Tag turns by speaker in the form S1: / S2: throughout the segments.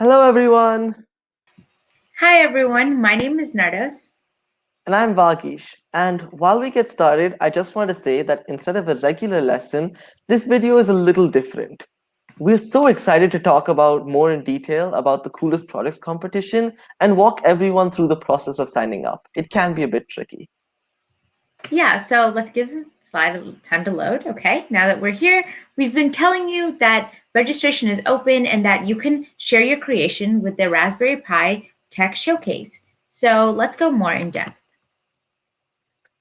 S1: Hello, everyone,
S2: Hi everyone, my name is Nardos.
S1: and I'm Vagish. And while we get started, I just want to say that instead of a regular lesson, this video is a little different. We're so excited to talk about more in detail about the coolest products competition and walk everyone through the process of signing up. It can be a bit tricky.
S2: Yeah, so let's give the slide a little time to load. Okay, now that we're here, we've been telling you that registration is open and that you can share your creation with the Raspberry Pi Tech Showcase. So let's go more in depth.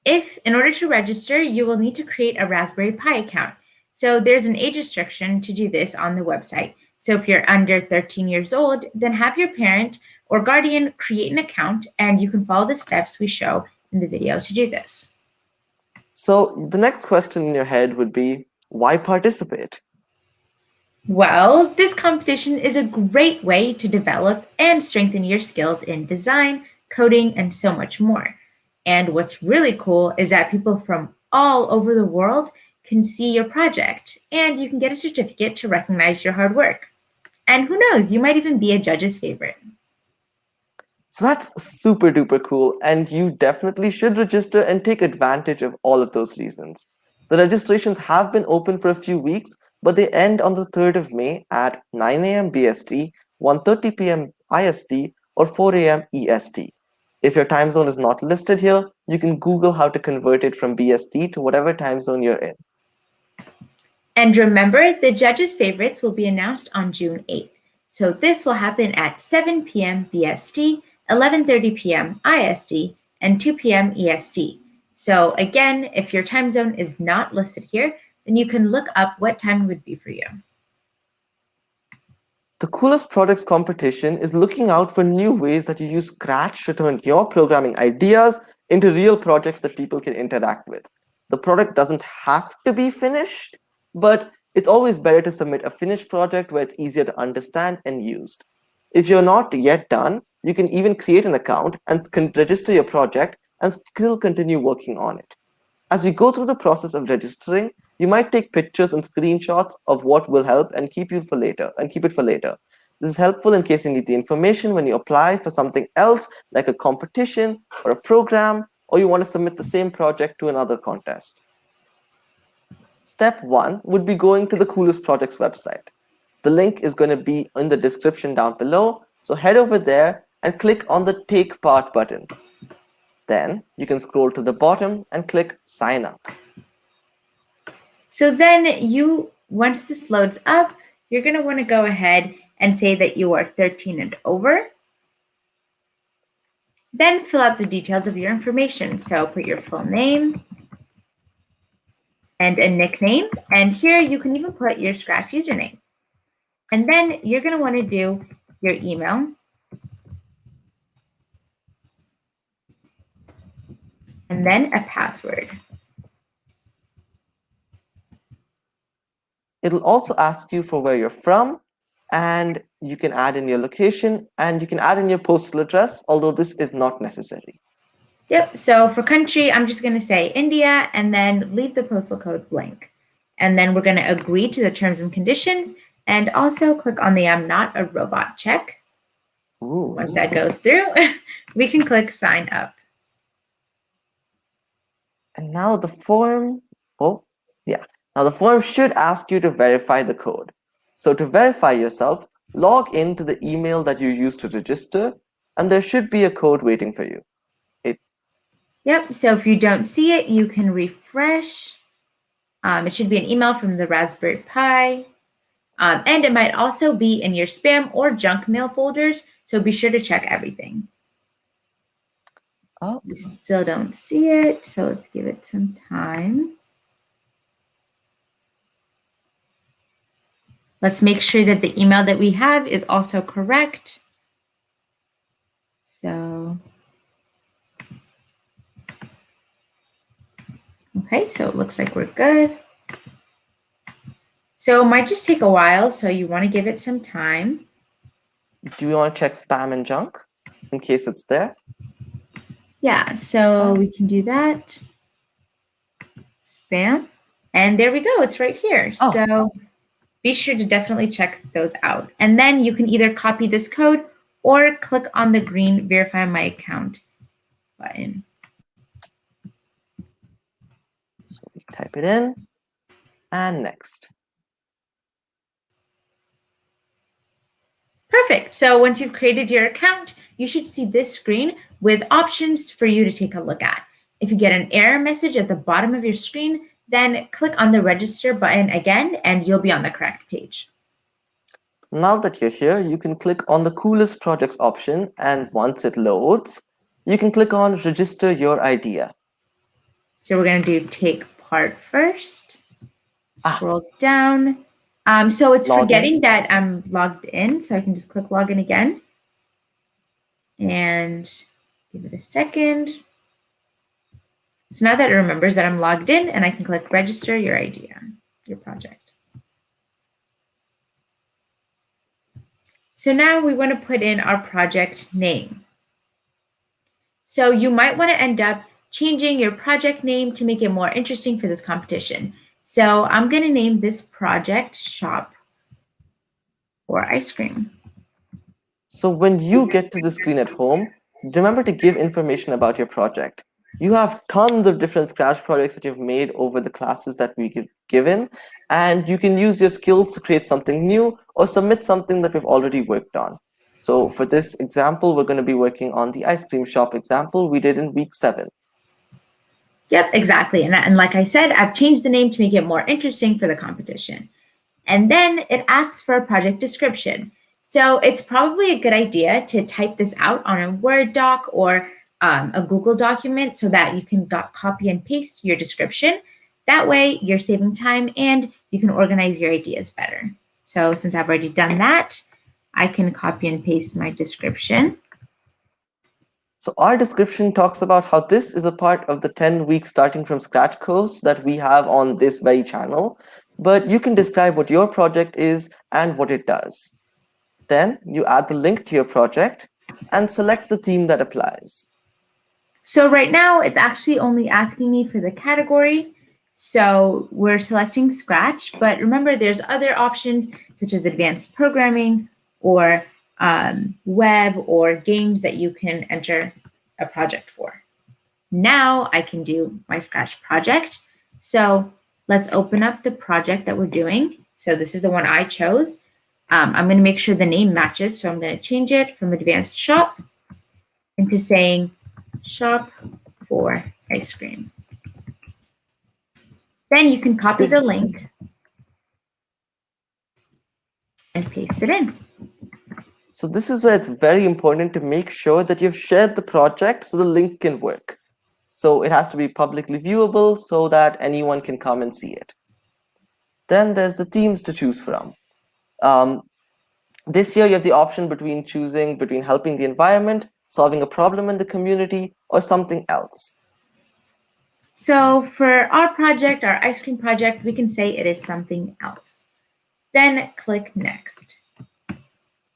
S2: In order to register, you will need to create a Raspberry Pi account. So there's an age restriction to do this on the website. So if you're under 13 years old, then have your parent or guardian create an account and you can follow the steps we show in the video to do this.
S1: So, the next question in your head would be why participate?
S2: Well, this competition is a great way to develop and strengthen your skills in design, coding, and so much more. And what's really cool is that people from all over the world can see your project and you can get a certificate to recognize your hard work. And who knows, you might even be a judge's favorite.
S1: So, that's super duper cool, and you definitely should register and take advantage of all of those reasons. The registrations have been open for a few weeks, but they end on the 3rd of May at 9 a.m. BST, 1:30 p.m. IST, or 4 a.m. EST. If your time zone is not listed here, you can Google how to convert it from BST to whatever time zone you're in.
S2: And remember, the judges' favorites will be announced on June 8th. So this will happen at 7 p.m. BST, 11:30 p.m. IST, and 2 p.m. EST. So again, if your time zone is not listed here, then you can look up what time it would be for you.
S1: The coolest products competition is looking out for new ways that you use Scratch to turn your programming ideas into real projects that people can interact with. The product doesn't have to be finished, but it's always better to submit a finished project where it's easier to understand and used. If you're not yet done, you can even create an account and register your project and still continue working on it. As we go through the process of registering, you might take pictures and screenshots of what will help and keep it for later. This is helpful in case you need the information when you apply for something else like a competition or a program, or you want to submit the same project to another contest. Step 1 would be going to the Coolest Projects website. The link is going to be in the description down below, so head over there and click on the Take Part button. Then you can scroll to the bottom and click Sign Up.
S2: So then once this loads up, you're going to want to go ahead and say that you are 13 and over. Then fill out the details of your information. So put your full name and a nickname. And here you can even put your Scratch username. And then you're going to want to do your email. And then a password.
S1: It'll also ask you for where you're from, and you can add in your location and you can add in your postal address, although this is not necessary.
S2: Yep, so for country, I'm just going to say India and then leave the postal code blank. And then we're going to agree to the terms and conditions and also click on the I'm not a robot check.
S1: Ooh.
S2: Once that goes through, we can click sign up.
S1: And now the form, now the form should ask you to verify the code. So to verify yourself, log into the email that you used to register, and there should be a code waiting for you.
S2: Yep, so if you don't see it, you can refresh. It should be an email from the Raspberry Pi. And it might also be in your spam or junk mail folders, so be sure to check everything.
S1: Oh.
S2: We still don't see it, so let's give it some time. Let's make sure that the email that we have is also correct. So, okay, so it looks like we're good. So it might just take a while, so you want to give it some time.
S1: Do you want to check spam and junk in case it's there?
S2: Yeah, so we can do that. Spam. And there we go, it's right here.
S1: Oh.
S2: So be sure to definitely check those out. And then you can either copy this code or click on the green Verify My Account button.
S1: So we type it in and next.
S2: Perfect. So once you've created your account, you should see this screen with options for you to take a look at. If you get an error message at the bottom of your screen, then click on the register button again and you'll be on the correct page.
S1: Now that you're here, you can click on the coolest projects option, and once it loads, you can click on register your idea.
S2: So we're going to do take part first.
S1: Ah.
S2: Scroll down. So it's
S1: Log in.
S2: forgetting that I'm logged in, so I can just click login again. And give it a second. So now that it remembers that I'm logged in, and I can click register your idea, your project. So now we want to put in our project name. So you might want to end up changing your project name to make it more interesting for this competition. So I'm going to name this project Shop for Ice Cream.
S1: So when you get to the screen at home, remember to give information about your project. You have tons of different Scratch projects that you've made over the classes that we've given, and you can use your skills to create something new or submit something that we've already worked on. So for this example, we're going to be working on the ice cream shop example we did in week 7.
S2: Yep, exactly. And like I said, I've changed the name to make it more interesting for the competition. And then it asks for a project description. So it's probably a good idea to type this out on a Word doc or a Google document so that you can copy and paste your description. That way you're saving time and you can organize your ideas better. So since I've already done that, I can copy and paste my description.
S1: So our description talks about how this is a part of the 10-week starting from scratch course that we have on this very channel, but you can describe what your project is and what it does. Then you add the link to your project and select the theme that applies.
S2: So right now it's actually only asking me for the category. So we're selecting Scratch, but remember there's other options such as advanced programming or web or games that you can enter a project for. Now I can do my Scratch project. So let's open up the project that we're doing. So this is the one I chose. I'm going to make sure the name matches. So I'm going to change it from advanced shop into saying shop for ice cream. Then you can copy the link and paste it in.
S1: So this is where it's very important to make sure that you've shared the project so the link can work. So it has to be publicly viewable so that anyone can come and see it. Then there's the themes to choose from. This year you have the option between choosing between helping the environment, solving a problem in the community, or something else.
S2: So for our project, our ice cream project, we can say it is something else. Then click next.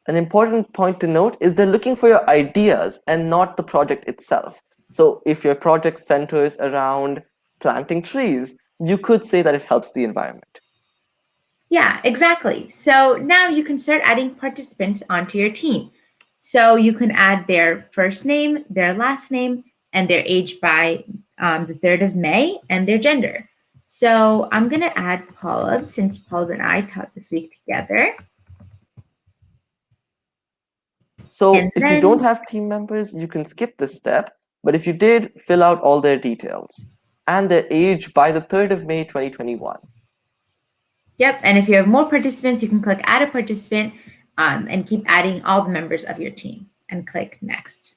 S1: An important point to note is they're looking for your ideas and not the project itself. So if your project centers around planting trees, you could say that it helps the environment.
S2: Yeah, exactly. So now you can start adding participants onto your team. So you can add their first name, their last name, and their age by the 3rd of May, and their gender. So I'm going to add Paula, since Paula and I taught this week together.
S1: So if you don't have team members, you can skip this step. But if you did, fill out all their details and their age by the 3rd of May, 2021.
S2: Yep, and if you have more participants, you can click add a participant and keep adding all the members of your team and click next.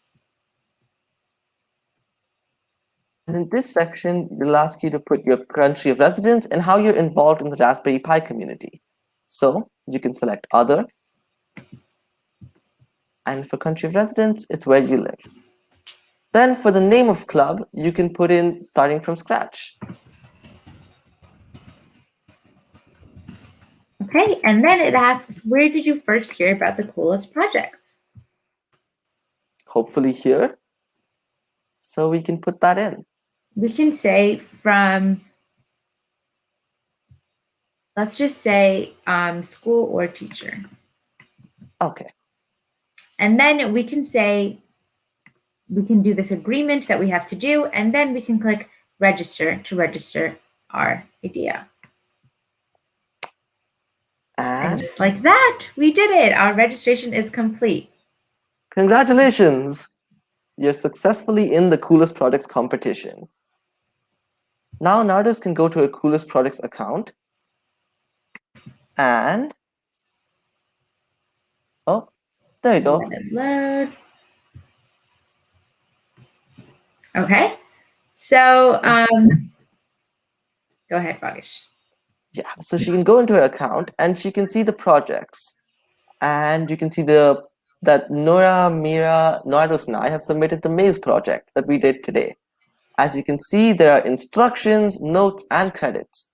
S1: And in this section, it'll ask you to put your country of residence and how you're involved in the Raspberry Pi community. So you can select other. And for country of residence, it's where you live. Then for the name of club, you can put in starting from scratch.
S2: Okay, and then it asks, where did you first hear about the coolest projects?
S1: Hopefully here. So we can put that in.
S2: We can say from Let's just say school or teacher.
S1: Okay.
S2: And then we can say, we can do this agreement that we have to do, and then we can click register to register our idea. And
S1: And
S2: just like that, we did it. Our registration is complete.
S1: congratulations! You're successfully in the Coolest Projects competition. Now Nardos can go to her Coolest Projects account and oh, there you go.
S2: Let it load. Okay. So go ahead, Vagish.
S1: Yeah, so she can go into her account and she can see the projects. And you can see that Nora, Mira, Nardos, and I have submitted the maze project that we did today. As you can see, there are instructions, notes, and credits.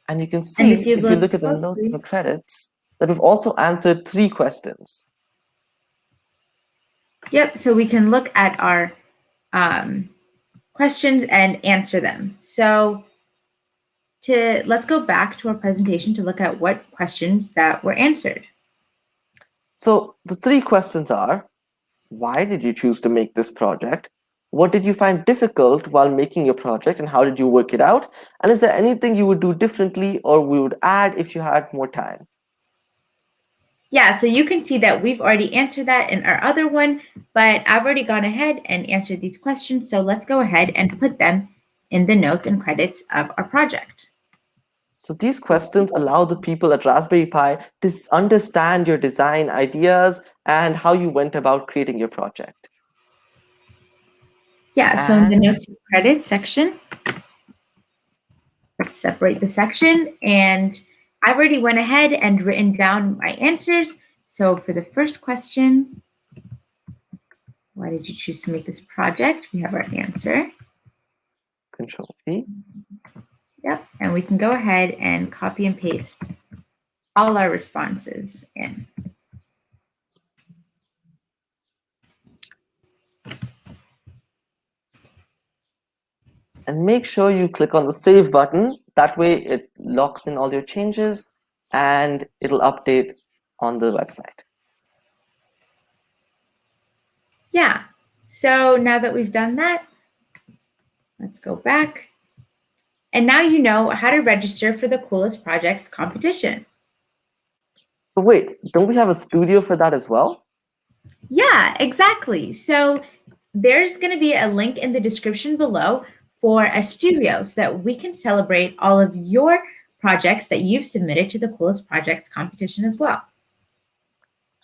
S1: And you can see, if you look at the notes and credits, that we've also answered 3 questions.
S2: Yep, so we can look at our questions and answer them. So let's go back to our presentation to look at what questions that were answered.
S1: So the 3 questions are, why did you choose to make this project? What did you find difficult while making your project and how did you work it out? And is there anything you would do differently or we would add if you had more time?
S2: Yeah, so you can see that we've already answered that in our other one, but I've already gone ahead and answered these questions. So let's go ahead and put them in the notes and credits of our project.
S1: So these questions allow the people at Raspberry Pi to understand your design ideas and how you went about creating your project.
S2: Yeah, so in the notes and credits section, let's separate the section. And I've already went ahead and written down my answers. So for the first question, why did you choose to make this project? We have our answer.
S1: Control V.
S2: Yep, and we can go ahead and copy and paste all our responses in.
S1: And make sure you click on the save button. That way it locks in all your changes and it'll update on the website.
S2: Yeah, so now that we've done that, let's go back. And now you know how to register for the Coolest Projects competition.
S1: But wait, don't we have a studio for that as well?
S2: Yeah, exactly. So there's going to be a link in the description below for a studio so that we can celebrate all of your projects that you've submitted to the Coolest Projects competition as well.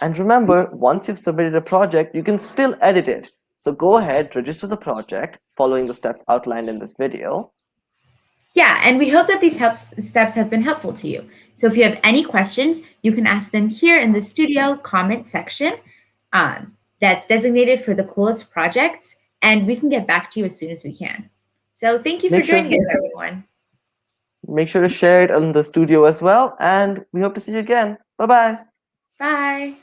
S1: And remember, once you've submitted a project, you can still edit it. So go ahead, register the project, following the steps outlined in this video.
S2: Yeah, and we hope that these steps have been helpful to you. So if you have any questions, you can ask them here in the studio comment section that's designated for the Coolest Projects, and we can get back to you as soon as we can. So thank you for joining us, everyone.
S1: Make sure to share it on the studio as well, and we hope to see you again. Bye-bye.
S2: Bye.